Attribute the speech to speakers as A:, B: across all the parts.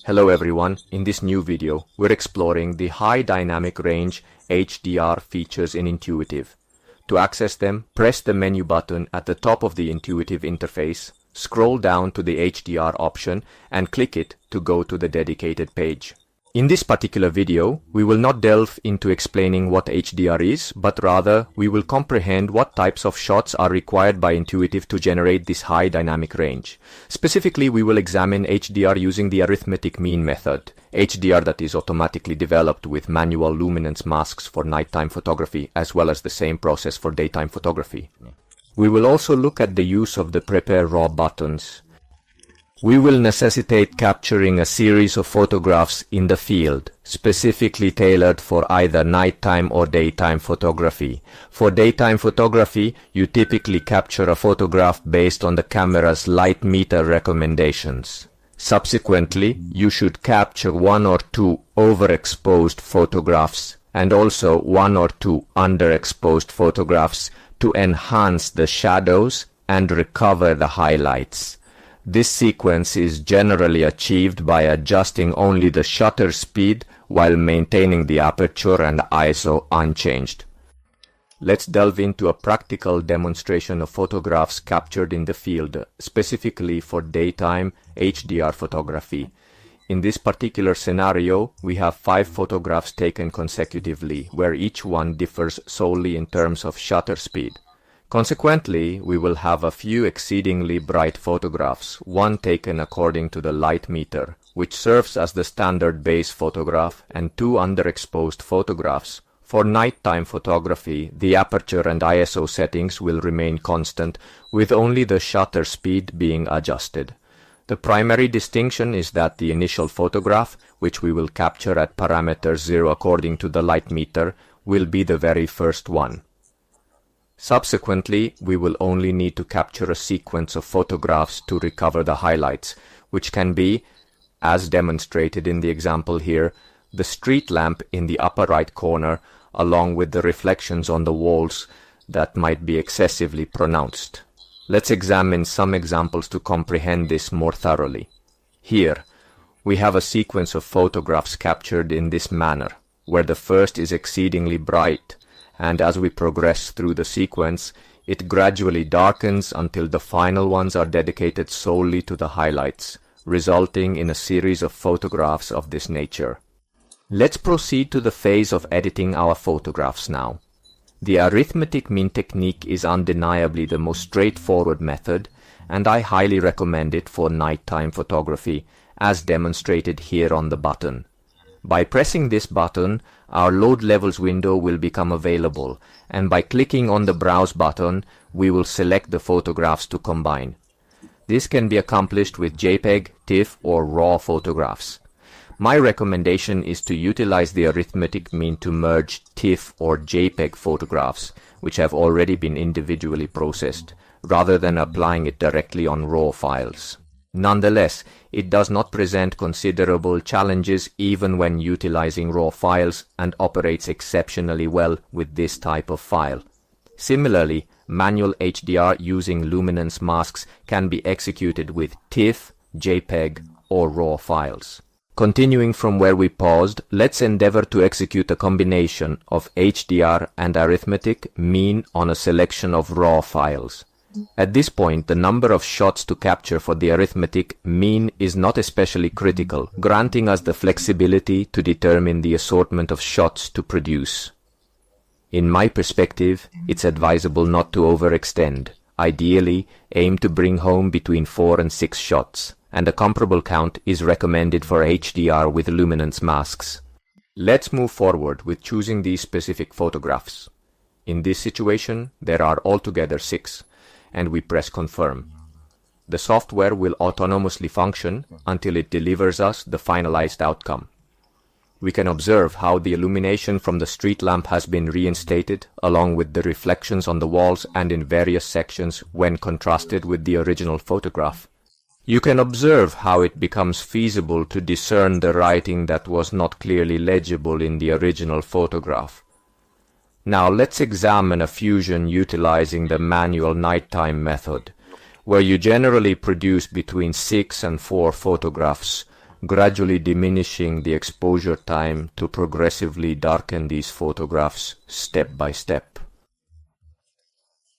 A: Hello everyone, in this new video, we're exploring the high dynamic range HDR features in Intuitiv. To access them, press the menu button at the top of the Intuitiv interface, scroll down to the HDR option and click it to go to the dedicated page. In this particular video, we will not delve into explaining what HDR is, but rather we will comprehend what types of shots are required by Intuitiv to generate this high dynamic range. Specifically, we will examine HDR using the arithmetic mean method, HDR that is automatically developed with manual luminance masks for nighttime photography, as well as the same process for daytime photography. We will also look at the use of the Prepare Raw buttons. We will necessitate capturing a series of photographs in the field, specifically tailored for either nighttime or daytime photography. For daytime photography, you typically capture a photograph based on the camera's light meter recommendations. Subsequently, you should capture one or two overexposed photographs and also one or two underexposed photographs to enhance the shadows and recover the highlights. This sequence is generally achieved by adjusting only the shutter speed while maintaining the aperture and ISO unchanged. Let's delve into a practical demonstration of photographs captured in the field, specifically for daytime HDR photography. In this particular scenario, we have 5 photographs taken consecutively, where each one differs solely in terms of shutter speed. Consequently, we will have a few exceedingly bright photographs, one taken according to the light meter, which serves as the standard base photograph, and 2 underexposed photographs. For nighttime photography, the aperture and ISO settings will remain constant, with only the shutter speed being adjusted. The primary distinction is that the initial photograph, which we will capture at parameter 0 according to the light meter, will be the very first one. Subsequently, we will only need to capture a sequence of photographs to recover the highlights, which can be, as demonstrated in the example here, the street lamp in the upper right corner, along with the reflections on the walls that might be excessively pronounced. Let's examine some examples to comprehend this more thoroughly. Here, we have a sequence of photographs captured in this manner, where the first is exceedingly bright, and as we progress through the sequence, it gradually darkens until the final ones are dedicated solely to the highlights, resulting in a series of photographs of this nature. Let's proceed to the phase of editing our photographs now. The arithmetic mean technique is undeniably the most straightforward method, and I highly recommend it for nighttime photography, as demonstrated here on the button. By pressing this button, our load levels window will become available, and by clicking on the browse button, we will select the photographs to combine. This can be accomplished with JPEG, TIFF or RAW photographs. My recommendation is to utilize the arithmetic mean to merge TIFF or JPEG photographs, which have already been individually processed, rather than applying it directly on RAW files. Nonetheless, it does not present considerable challenges even when utilizing RAW files and operates exceptionally well with this type of file. Similarly, manual HDR using luminance masks can be executed with TIFF, JPEG, or RAW files. Continuing from where we paused, let's endeavor to execute a combination of HDR and arithmetic mean on a selection of RAW files. At this point, the number of shots to capture for the arithmetic mean is not especially critical, granting us the flexibility to determine the assortment of shots to produce. In my perspective, it's advisable not to overextend. Ideally, aim to bring home between 4 and 6 shots, and a comparable count is recommended for HDR with luminance masks. Let's move forward with choosing these specific photographs. In this situation, there are altogether 6. And we press confirm. The software will autonomously function until it delivers us the finalized outcome. We can observe how the illumination from the street lamp has been reinstated, along with the reflections on the walls and in various sections when contrasted with the original photograph. You can observe how it becomes feasible to discern the writing that was not clearly legible in the original photograph. Now let's examine a fusion utilizing the manual nighttime method, where you generally produce between 6 and 4 photographs gradually diminishing the exposure time to progressively darken these photographs step by step.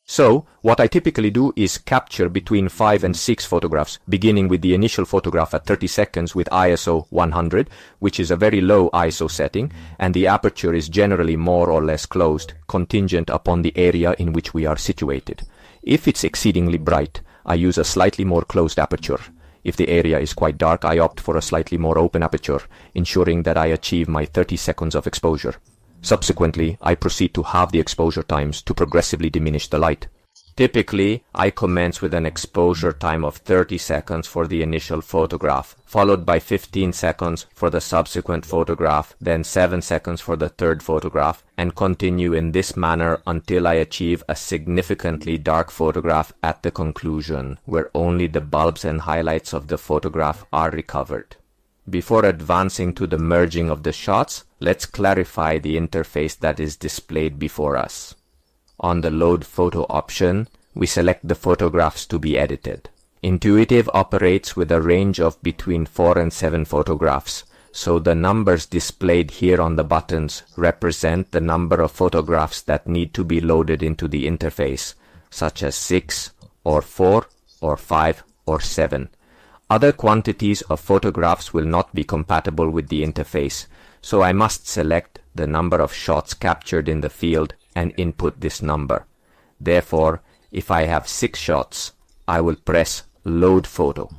A: So, what I typically do is capture between 5 and 6 photographs, beginning with the initial photograph at 30 seconds with ISO 100, which is a very low ISO setting, and the aperture is generally more or less closed, contingent upon the area in which we are situated. If it's exceedingly bright, I use a slightly more closed aperture. If the area is quite dark, I opt for a slightly more open aperture, ensuring that I achieve my 30 seconds of exposure. Subsequently, I proceed to halve the exposure times to progressively diminish the light. Typically, I commence with an exposure time of 30 seconds for the initial photograph, followed by 15 seconds for the subsequent photograph, then 7 seconds for the third photograph, and continue in this manner until I achieve a significantly dark photograph at the conclusion, where only the bulbs and highlights of the photograph are recovered. Before advancing to the merging of the shots, let's clarify the interface that is displayed before us. On the Load Photo option, we select the photographs to be edited. Intuitiv operates with a range of between 4 and 7 photographs, so the numbers displayed here on the buttons represent the number of photographs that need to be loaded into the interface, such as 6, or 4, or 5, or 7. Other quantities of photographs will not be compatible with the interface, so I must select the number of shots captured in the field and input this number. Therefore, if I have 6 shots, I will press Load Photo.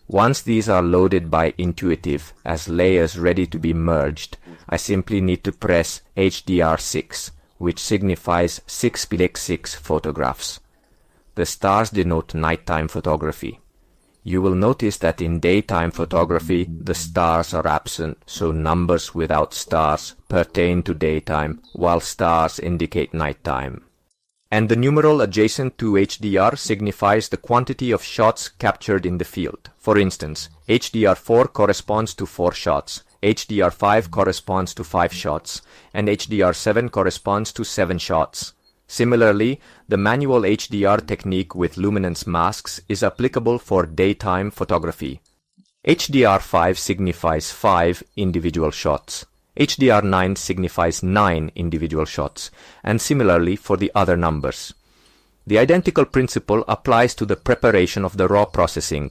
A: Once these are loaded by Intuitiv as layers ready to be merged, I simply need to press HDR 6, which signifies 6x6 photographs. The stars denote nighttime photography. You will notice that in daytime photography, the stars are absent, so numbers without stars pertain to daytime, while stars indicate nighttime. And the numeral adjacent to HDR signifies the quantity of shots captured in the field. For instance, HDR4 corresponds to 4 shots, HDR5 corresponds to 5 shots, and HDR7 corresponds to 7 shots. Similarly, the manual HDR technique with luminance masks is applicable for daytime photography. HDR5 signifies 5 individual shots. HDR9 signifies 9 individual shots, and similarly for the other numbers. The identical principle applies to the preparation of the raw processing.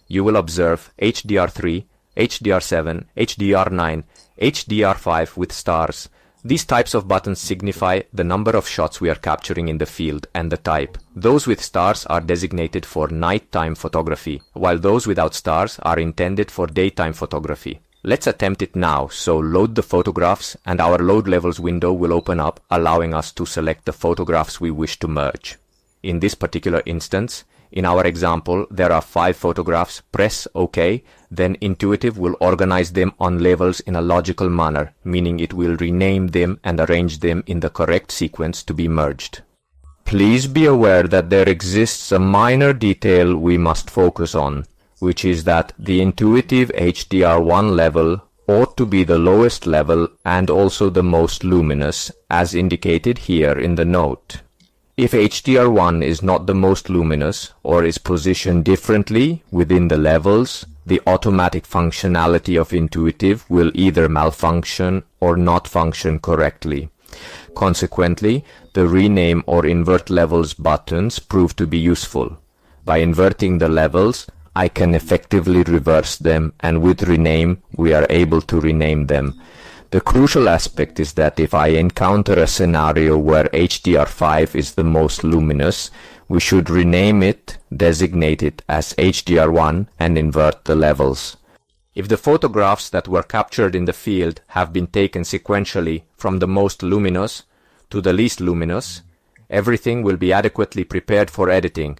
A: You will observe HDR3, HDR7, HDR9, HDR5 with stars. These types of buttons signify the number of shots we are capturing in the field and the type. Those with stars are designated for nighttime photography, while those without stars are intended for daytime photography. Let's attempt it now, so load the photographs and our load levels window will open up, allowing us to select the photographs we wish to merge. In this particular instance, in our example, there are 5 photographs. Press OK, then Intuitiv will organize them on levels in a logical manner, meaning it will rename them and arrange them in the correct sequence to be merged. Please be aware that there exists a minor detail we must focus on, which is that the Intuitiv HDR1 level ought to be the lowest level and also the most luminous, as indicated here in the note. If HDR1 is not the most luminous or is positioned differently within the levels, the automatic functionality of Intuitiv will either malfunction or not function correctly. Consequently, the rename or invert levels buttons prove to be useful. By inverting the levels, I can effectively reverse them, and with rename, we are able to rename them. The crucial aspect is that if I encounter a scenario where HDR5 is the most luminous, we should rename it, designate it as HDR1, and invert the levels. If the photographs that were captured in the field have been taken sequentially from the most luminous to the least luminous, everything will be adequately prepared for editing,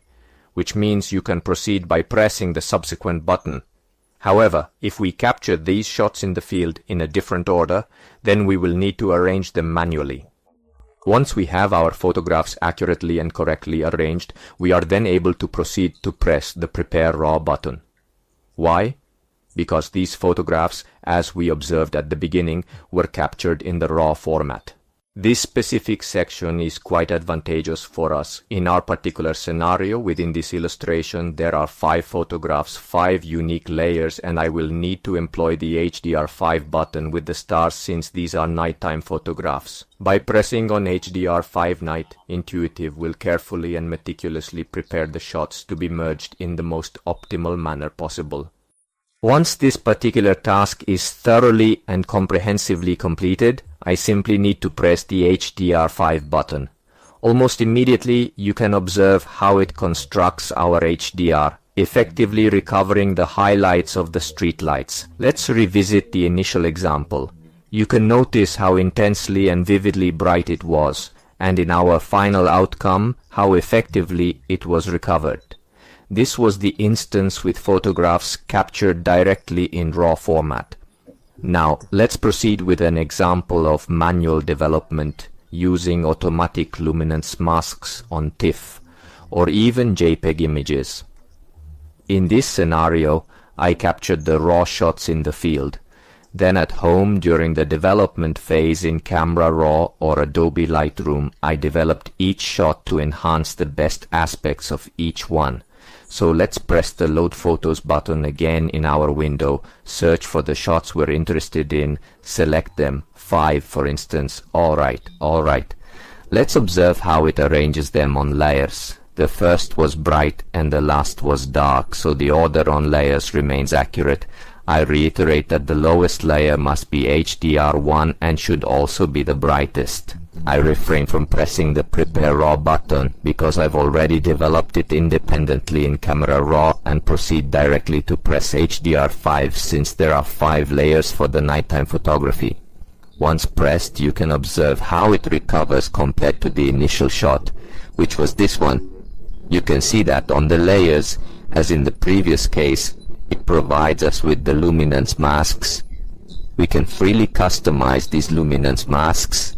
A: which means you can proceed by pressing the subsequent button. However, if we capture these shots in the field in a different order, then we will need to arrange them manually. Once we have our photographs accurately and correctly arranged, we are then able to proceed to press the Prepare Raw button. Why? Because these photographs, as we observed at the beginning, were captured in the RAW format. This specific section is quite advantageous for us. In our particular scenario, within this illustration, there are 5 photographs, 5 unique layers, and I will need to employ the HDR5 button with the stars since these are nighttime photographs. By pressing on HDR5 Night, Intuitiv will carefully and meticulously prepare the shots to be merged in the most optimal manner possible. Once this particular task is thoroughly and comprehensively completed, I simply need to press the HDR5 button. Almost immediately, you can observe how it constructs our HDR, effectively recovering the highlights of the streetlights. Let's revisit the initial example. You can notice how intensely and vividly bright it was, and in our final outcome, how effectively it was recovered. This was the instance with photographs captured directly in RAW format. Now, let's proceed with an example of manual development using automatic luminance masks on TIFF or even JPEG images. In this scenario, I captured the raw shots in the field. Then at home during the development phase in Camera Raw or Adobe Lightroom, I developed each shot to enhance the best aspects of each one. So let's press the Load Photos button again in our window, search for the shots we're interested in, select them, 5 for instance. Alright. Let's observe how it arranges them on layers. The first was bright and the last was dark, so the order on layers remains accurate. I reiterate that the lowest layer must be HDR1 and should also be the brightest. I refrain from pressing the Prepare Raw button because I've already developed it independently in Camera Raw and proceed directly to press HDR5 since there are 5 layers for the nighttime photography. Once pressed, you can observe how it recovers compared to the initial shot, which was this one. You can see that on the layers, as in the previous case, it provides us with the luminance masks. We can freely customize these luminance masks,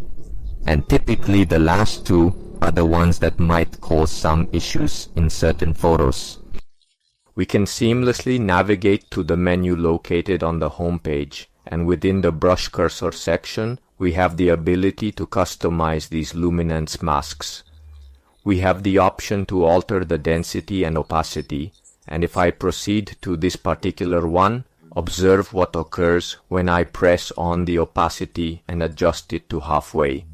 A: and typically the last 2 are the ones that might cause some issues in certain photos. We can seamlessly navigate to the menu located on the home page, and within the brush cursor section, we have the ability to customize these luminance masks. We have the option to alter the density and opacity, and if I proceed to this particular one, observe what occurs when I press on the opacity and adjust it to halfway.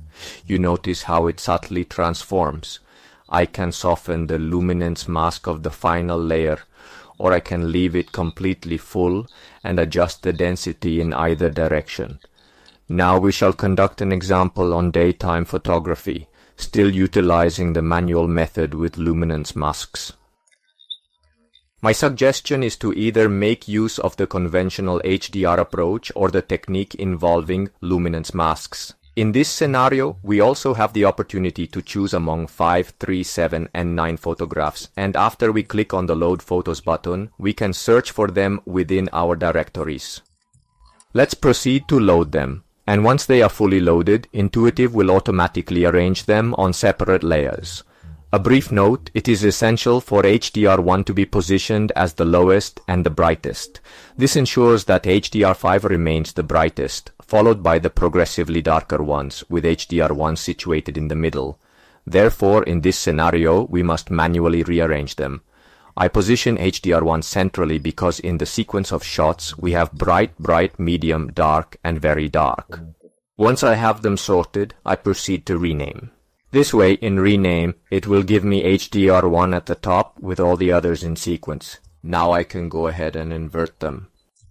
A: You notice how it subtly transforms. I can soften the luminance mask of the final layer, or I can leave it completely full and adjust the density in either direction. Now we shall conduct an example on daytime photography, still utilizing the manual method with luminance masks. My suggestion is to either make use of the conventional HDR approach or the technique involving luminance masks. In this scenario, we also have the opportunity to choose among 5, 3, 7, and 9 photographs, and after we click on the Load Photos button, we can search for them within our directories. Let's proceed to load them, and once they are fully loaded, Intuitiv will automatically arrange them on separate layers. A brief note, it is essential for HDR1 to be positioned as the lowest and the brightest. This ensures that HDR5 remains the brightest, followed by the progressively darker ones, with HDR1 situated in the middle. Therefore, in this scenario, we must manually rearrange them. I position HDR1 centrally because in the sequence of shots, we have bright, medium, dark, and very dark. Once I have them sorted, I proceed to rename. This way, in Rename, it will give me HDR1 at the top with all the others in sequence. Now I can go ahead and invert them.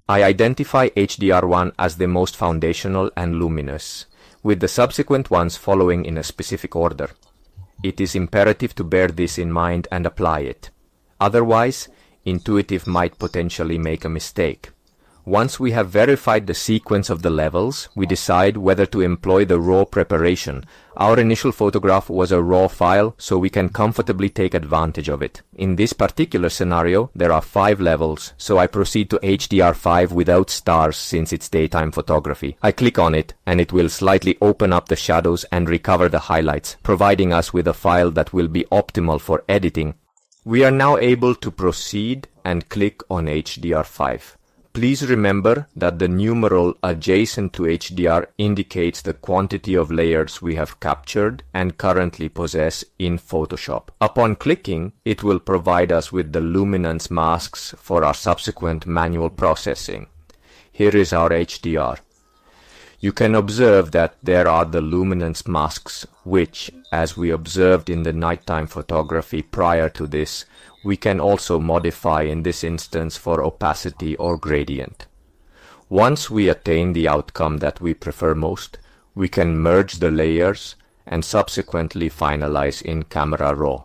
A: I identify HDR1 as the most foundational and luminous, with the subsequent ones following in a specific order. It is imperative to bear this in mind and apply it. Otherwise, Intuitiv might potentially make a mistake. Once we have verified the sequence of the levels, we decide whether to employ the raw preparation. Our initial photograph was a raw file, so we can comfortably take advantage of it. In this particular scenario, there are 5 levels, so I proceed to HDR5 without stars since it's daytime photography. I click on it, and it will slightly open up the shadows and recover the highlights, providing us with a file that will be optimal for editing. We are now able to proceed and click on HDR5. Please remember that the numeral adjacent to HDR indicates the quantity of layers we have captured and currently possess in Photoshop. Upon clicking, it will provide us with the luminance masks for our subsequent manual processing. Here is our HDR. You can observe that there are the luminance masks which, as we observed in the nighttime photography prior to this, we can also modify in this instance for opacity or gradient. Once we attain the outcome that we prefer most, we can merge the layers and subsequently finalize in Camera Raw.